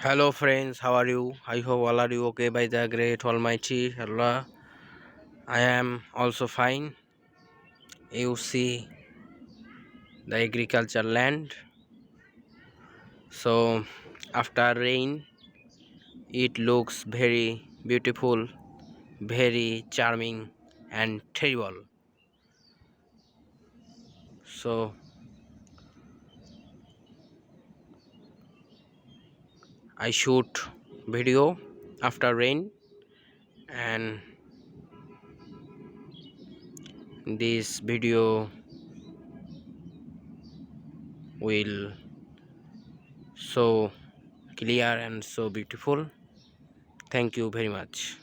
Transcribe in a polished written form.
Hello friends, how are you? I hope all are you okay by the great Almighty Allah. I am also fine. You see the agriculture land. So after rain, it looks very beautiful, very charming and terrible. So I shoot video after rain, and this video will so clear and so beautiful. Thank you very much.